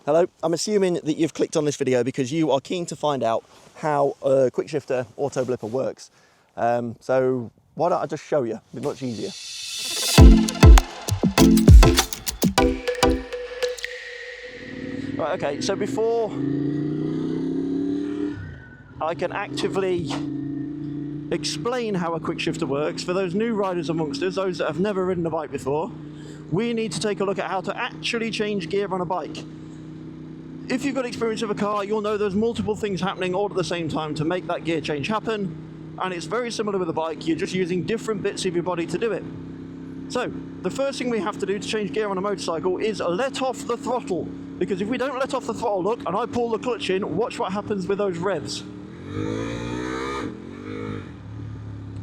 Hello, I'm assuming that you've clicked on this video because you are keen to find out how a Quickshifter auto blipper works. So why don't I just show you? It'll be much easier. Right, okay, so before I can actively explain how a Quickshifter works, for those new riders amongst us, those that have never ridden a bike before, we need to take a look at how to actually change gear on a bike. If you've got experience of a car, you'll know there's multiple things happening all at the same time to make that gear change happen, and it's very similar with a bike. You're just using different bits of your body to do it. So the first thing we have to do to change gear on a motorcycle is let off the throttle, because if we don't let off the throttle, look, and I pull the clutch in, watch what happens with those revs.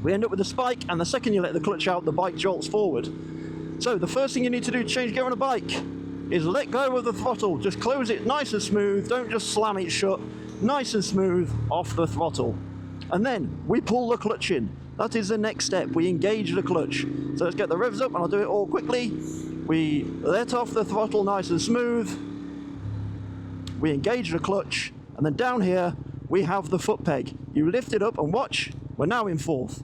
We end up with a spike, and the second you let the clutch out, the bike jolts forward. So the first thing you need to do to change gear on a bike is let go of the throttle. Just close it nice and smooth, don't just slam it shut. Nice and smooth, off the throttle. And then we pull the clutch in. That is the next step, we engage the clutch. So let's get the revs up, and I'll do it all quickly. We let off the throttle nice and smooth. We engage the clutch, and then down here, we have the foot peg. You lift it up and watch, we're now in fourth.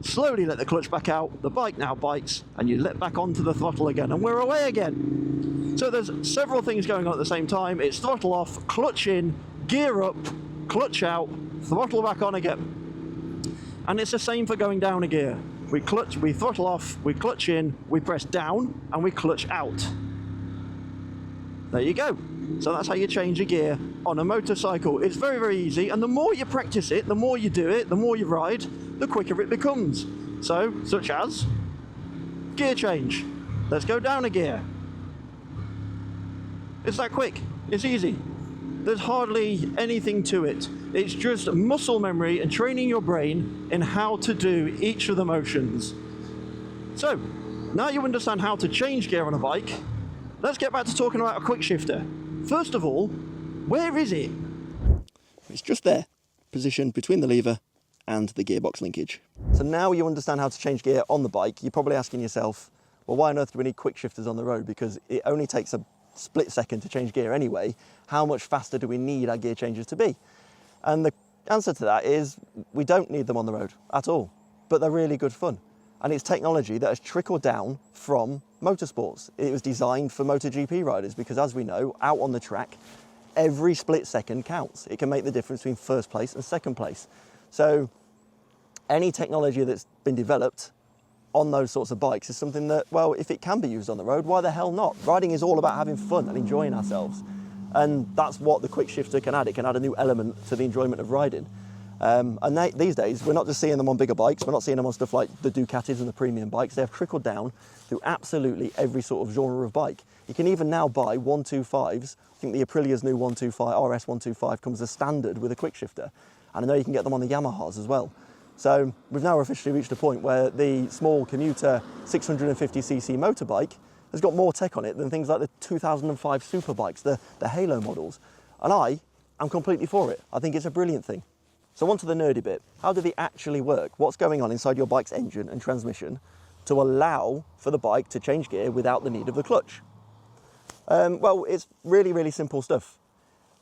Slowly let the clutch back out, the bike now bites, and you let back onto the throttle again, and we're away again. So there's several things going on at the same time. It's throttle off, clutch in, gear up, clutch out, throttle back on again. And it's the same for going down a gear. We throttle off, we clutch in, we press down, and we clutch out. There you go. So that's how you change a gear on a motorcycle. It's very, very easy, and the more you practice it, the more you do it, the more you ride, the quicker it becomes. So, such as gear change. Let's go down a gear. It's that quick, it's easy. There's hardly anything to it. It's just muscle memory and training your brain in how to do each of the motions. So, now you understand how to change gear on a bike, let's get back to talking about a Quickshifter. First of all, where is it? It's just there, positioned between the lever and the gearbox linkage. So now you understand how to change gear on the bike, you're probably asking yourself, well, why on earth do we need Quickshifters on the road? Because it only takes a split second to change gear anyway. How much faster do we need our gear changes to be? And the answer to that is we don't need them on the road at all, but they're really good fun. And it's technology that has trickled down from motorsports. It was designed for MotoGP riders because, as we know, out on the track, every split second counts. It can make the difference between first place and second place. So any technology that's been developed on those sorts of bikes is something that, well, if it can be used on the road, why the hell not? Riding is all about having fun and enjoying ourselves. And that's what the Quickshifter can add. It can add a new element to the enjoyment of riding. These days, we're not just seeing them on bigger bikes, we're not seeing them on stuff like the Ducatis and the premium bikes. They've trickled down through absolutely every sort of genre of bike. You can even now buy 125s. I think the Aprilia's new 125, RS 125 comes as standard with a Quickshifter. And I know you can get them on the Yamahas as well. So we've now officially reached a point where the small commuter 650cc motorbike has got more tech on it than things like the 2005 superbikes, the Halo models. And I am completely for it. I think it's a brilliant thing. So on to the nerdy bit. How do they actually work? What's going on inside your bike's engine and transmission to allow for the bike to change gear without the need of the clutch? Well, it's really, really simple stuff.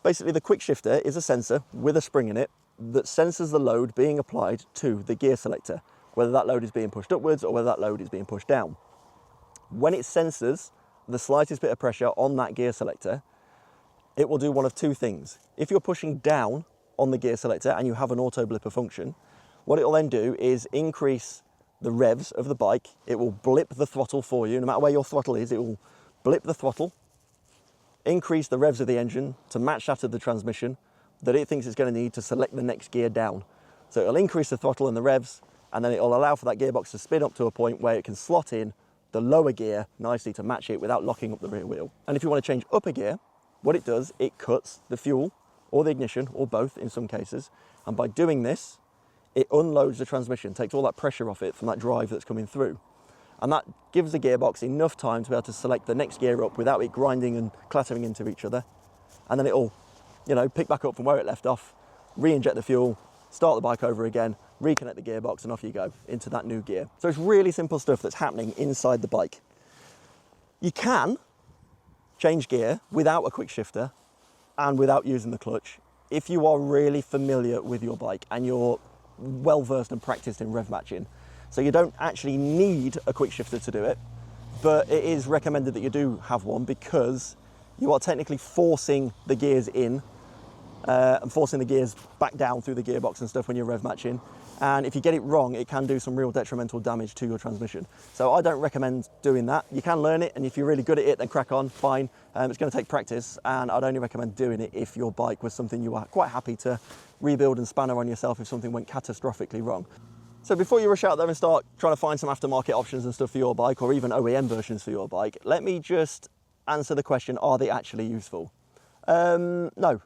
Basically, the Quickshifter is a sensor with a spring in it that senses the load being applied to the gear selector, whether that load is being pushed upwards or whether that load is being pushed down. When it senses the slightest bit of pressure on that gear selector, it will do one of two things. If you're pushing down on the gear selector and you have an auto blipper function, what it will then do is increase the revs of the bike. It will blip the throttle for you. No matter where your throttle is, it will blip the throttle, increase the revs of the engine to match that of the transmission that it thinks it's going to need to select the next gear down. So it'll increase the throttle and the revs, and then it'll allow for that gearbox to spin up to a point where it can slot in the lower gear nicely to match it without locking up the rear wheel. And if you want to change up a gear, what it does, it cuts the fuel or the ignition, or both in some cases, and by doing this, it unloads the transmission, takes all that pressure off it from that drive that's coming through. And that gives the gearbox enough time to be able to select the next gear up without it grinding and clattering into each other. And then it'll, pick back up from where it left off, re-inject the fuel, start the bike over again, reconnect the gearbox, and off you go into that new gear. So it's really simple stuff that's happening inside the bike. You can change gear without a quick shifter and without using the clutch if you are really familiar with your bike and you're well versed and practiced in rev matching. So you don't actually need a quick shifter to do it, but it is recommended that you do have one because you are technically forcing the gears in and forcing the gears back down through the gearbox and stuff when you're rev matching. And if you get it wrong, it can do some real detrimental damage to your transmission. So I don't recommend doing that. You can learn it, and if you're really good at it, then crack on, fine. It's going to take practice, and I'd only recommend doing it if your bike was something you were quite happy to rebuild and spanner on yourself if something went catastrophically wrong. So before you rush out there and start trying to find some aftermarket options and stuff for your bike, or even OEM versions for your bike, let me just answer the question, are they actually useful? No,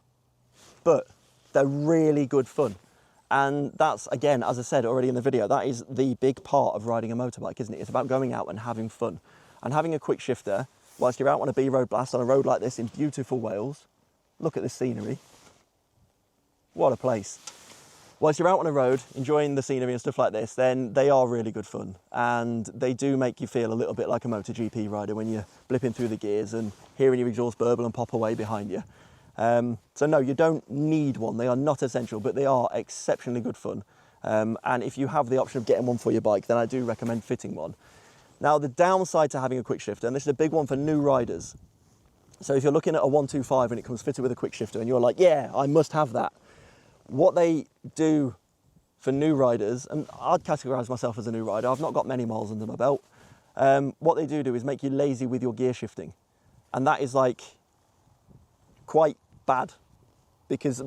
but they're really good fun. And that's, again, as I said already in the video, that is the big part of riding a motorbike, isn't it? It's about going out and having fun. And having a quick shifter, whilst you're out on a B-road blast on a road like this in beautiful Wales, look at this scenery. What a place. Whilst you're out on a road, enjoying the scenery and stuff like this, then they are really good fun. And they do make you feel a little bit like a MotoGP rider when you're blipping through the gears and hearing your exhaust burble and pop away behind you. So no, you don't need one. They are not essential, but they are exceptionally good fun. And if you have the option of getting one for your bike, then I do recommend fitting one. Now, the downside to having a quick shifter, and this is a big one for new riders. So if you're looking at a 125 and it comes fitted with a quick shifter and you're like, yeah, I must have that. What they do for new riders, and I'd categorize myself as a new rider, I've not got many miles under my belt. What they do is make you lazy with your gear shifting. And that is like quite bad, because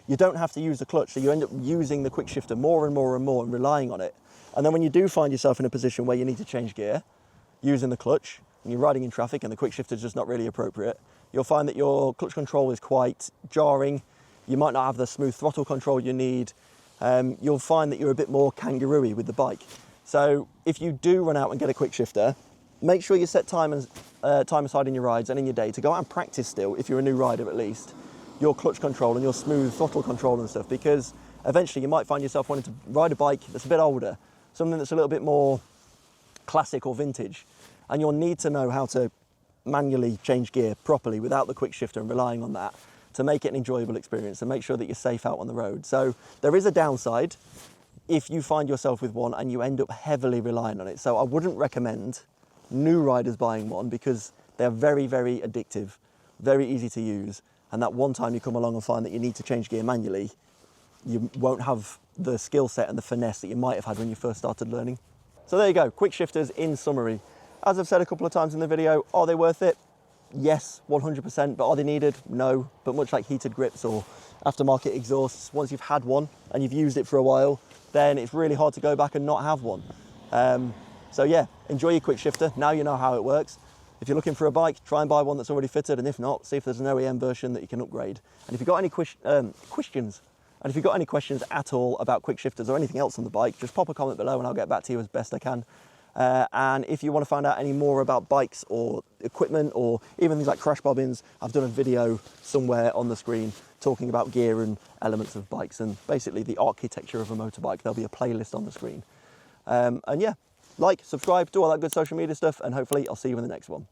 you don't have to use the clutch, so you end up using the quick shifter more and more and more and relying on it. And then when you do find yourself in a position where you need to change gear using the clutch and you're riding in traffic and the quick shifter is just not really appropriate, you'll find that your clutch control is quite jarring. You might not have the smooth throttle control you need. You'll find that you're a bit more kangaroo-y with the bike. So if you do run out and get a quick shifter, make sure you set time aside in your rides and in your day to go out and practice still, if you're a new rider at least, your clutch control and your smooth throttle control and stuff, because eventually you might find yourself wanting to ride a bike that's a bit older, something that's a little bit more classic or vintage, and you'll need to know how to manually change gear properly without the quick shifter and relying on that to make it an enjoyable experience and make sure that you're safe out on the road. So there is a downside if you find yourself with one and you end up heavily relying on it. So I wouldn't recommend new riders buying one because they're very, very addictive, very easy to use. And that one time you come along and find that you need to change gear manually, you won't have the skill set and the finesse that you might have had when you first started learning. So there you go, quick shifters in summary. As I've said a couple of times in the video, are they worth it? Yes, 100%, but are they needed? No, but much like heated grips or aftermarket exhausts, once you've had one and you've used it for a while, then it's really hard to go back and not have one. So yeah, enjoy your quick shifter. Now you know how it works. If you're looking for a bike, try and buy one that's already fitted, and if not, see if there's an OEM version that you can upgrade. And if you've got any questions, and if you've got any questions at all about quick shifters or anything else on the bike, just pop a comment below and I'll get back to you as best I can. And if you want to find out any more about bikes or equipment or even things like crash bobbins, I've done a video somewhere on the screen talking about gear and elements of bikes and basically the architecture of a motorbike. There'll be a playlist on the screen. And yeah, like, subscribe, do all that good social media stuff, and hopefully I'll see you in the next one.